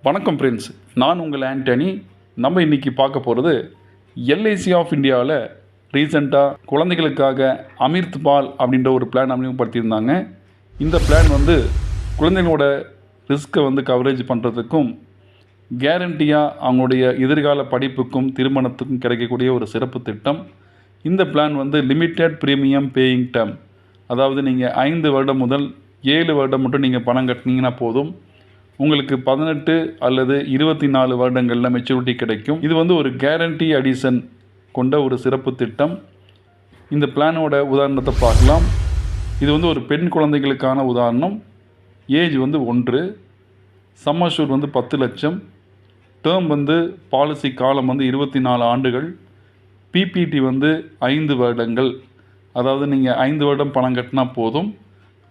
வணக்கம் ஃப்ரெண்ட்ஸ், நான் உங்கள் ஆண்டனி. நம்ம இன்றைக்கி பார்க்க போகிறது எல்ஐசி ஆஃப் இந்தியாவில் ரீசெண்டாக குழந்தைகளுக்காக அமிர்த் பால் அப்படின்ற ஒரு பிளான் அறிமுகப்படுத்தியிருந்தாங்க. இந்த பிளான் குழந்தைகளோட ரிஸ்க்கை கவரேஜ் பண்ணுறதுக்கும் கேரண்டியாக அவங்களுடைய எதிர்கால படிப்புக்கும் திருமணத்துக்கும் கிடைக்கக்கூடிய ஒரு சிறப்பு திட்டம். இந்த plan limited premium paying term, அதாவது நீங்கள் 5 வருடம் முதல் 7 வருடம் மட்டும் நீங்கள் பணம் கட்டினீங்கன்னா போதும், உங்களுக்கு 18 அல்லது 24 வருடங்களில் மெச்சூரிட்டி கிடைக்கும். இது ஒரு கேரண்டி அடிஷன் கொண்ட ஒரு சிறப்பு திட்டம். இந்த பிளானோட உதாரணத்தை பார்க்கலாம். இது ஒரு பெண் குழந்தைகளுக்கான உதாரணம். ஏஜ் 1, சம் அஷ்யூர் 10 லட்சம், டேர்ம் பாலிசி காலம் 24 ஆண்டுகள், பிபிடி 5 வருடங்கள். அதாவது நீங்கள் 5 வருடம் பணம் கட்டினா போதும்.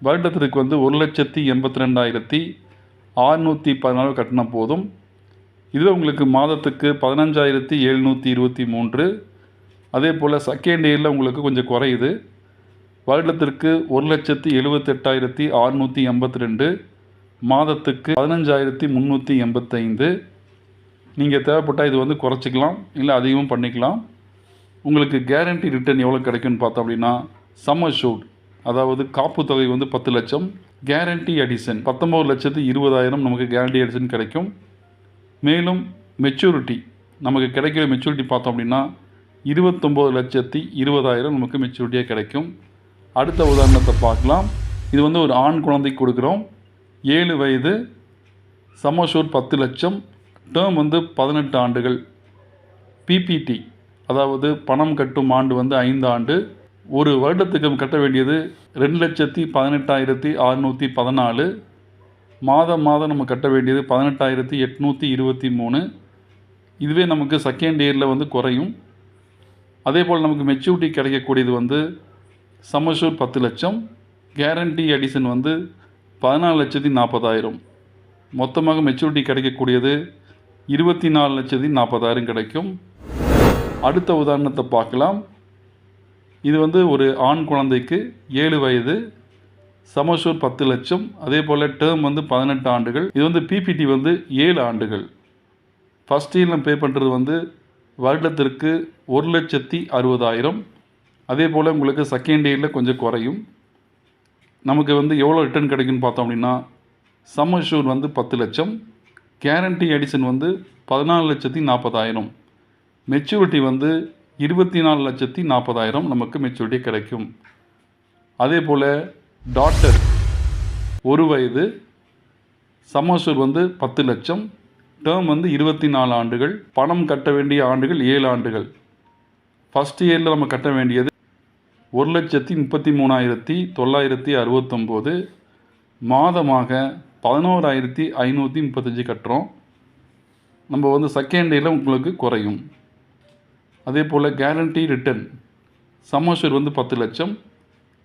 வருடத்திற்கு 1,82,614 கட்டினா போதும். இதுவே உங்களுக்கு மாதத்துக்கு 15,723. அதே போல் செகண்ட் இயரில் உங்களுக்கு கொஞ்சம் குறையுது. வருடத்திற்கு 1,78,682, மாதத்துக்கு 15,385. நீங்கள் தேவைப்பட்டால் இது குறைச்சிக்கலாம், இல்லை அதிகமும் பண்ணிக்கலாம். உங்களுக்கு கேரண்டி ரிட்டர்ன் எவ்வளோ கிடைக்கும்னு பார்த்தோம் அப்படின்னா, சம் அஷ்யூர்ட் அதாவது காப்பு தொகை 10 லட்சம், கேரண்டி அடிஷன் 19,20,000 நமக்கு கேரண்டி அடிஷன் கிடைக்கும். மேலும் மெச்சூரிட்டி நமக்கு கிடைக்கிற மெச்சூரிட்டி பார்த்தோம் அப்படின்னா 29,20,000 நமக்கு மெச்சூரிட்டியாக கிடைக்கும். அடுத்த உதாரணத்தை பார்க்கலாம். இது ஒரு ஆண் குழந்தைக்கு கொடுக்குறோம். 7 வயது, சம் அஷ்யூர்ட் 10 லட்சம், டேர்ம் 18 ஆண்டுகள், பிபிடி அதாவது பணம் கட்டும் ஆண்டு 5 ஆண்டு. ஒரு வருடத்துக்கு கட்ட வேண்டியது 2,18,614. மாதம் நம்ம கட்ட வேண்டியது 18,823. இதுவே நமக்கு செகண்ட் இயரில் குறையும். அதே போல் நமக்கு மெச்சூரிட்டி கிடைக்கக்கூடியது சம் அஷ்யூர்ட் 10 லட்சம், கேரண்டி அடிஷன் 14,40,000. மொத்தமாக மெச்சூரிட்டி கிடைக்கக்கூடியது 24,40,000 கிடைக்கும். அடுத்த உதாரணத்தை பார்க்கலாம். இது ஒரு ஆண் குழந்தைக்கு 7 வயது, சம் அஷ்யூர்ட் 10 லட்சம், அதே போல் டேர்ம் 18 ஆண்டுகள். இது பிபிடி 7 ஆண்டுகள். ஃபஸ்ட் இயரில் பே பண்ணுறது வருடத்திற்கு 1,60,000. அதே போல் உங்களுக்கு செகண்ட் இயரில் கொஞ்சம் குறையும். நமக்கு எவ்வளோ ரிட்டர்ன் கிடைக்குன்னு பார்த்தோம் அப்படின்னா, சம் அஷ்யூர் 10 லட்சம், கேரண்டி அடிஷன் 14,40,000, மெச்சூரிட்டி 24,40,000 நமக்கு மெச்சூரிட்டி கிடைக்கும். அதே போல் டாட்டர் 1 வயது, சம் அஷ்யூர் 10 லட்சம், டேர்ம் 24 ஆண்டுகள், பணம் கட்ட வேண்டிய ஆண்டுகள் 7 ஆண்டுகள். ஃபஸ்ட் இயரில் நம்ம கட்ட வேண்டியது 1,33,969, மாதமாக 11,535 கட்டுறோம். நம்ம செகண்ட் இயரில் உங்களுக்கு குறையும். அதே போல் கேரண்டி ரிட்டர்ன் சம் அஷ்யூர் 10 லட்சம்,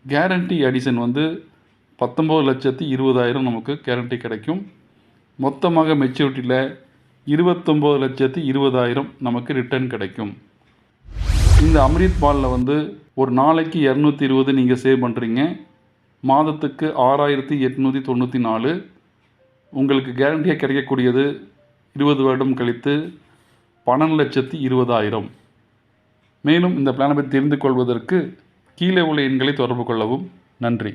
கேரண்டி அடிஷன் 19,20,000 நமக்கு கேரண்டி கிடைக்கும். மொத்தமாக மெச்சூரிட்டியில் 29,20,000 நமக்கு ரிட்டர்ன் கிடைக்கும். இந்த அமிர்த் பாலில் ஒரு நாளைக்கு 220 நீங்கள் சேவ் பண்ணுறீங்க, மாதத்துக்கு 6,894. உங்களுக்கு கேரண்டியாக கிடைக்கக்கூடியது 20 வருடம் கழித்து 12,20,000. மேலும் இந்த பிளானை பற்றி தெரிந்து கொள்வதற்கு கீழே உள்ள எண்களை தொடர்பு கொள்ளவும். நன்றி.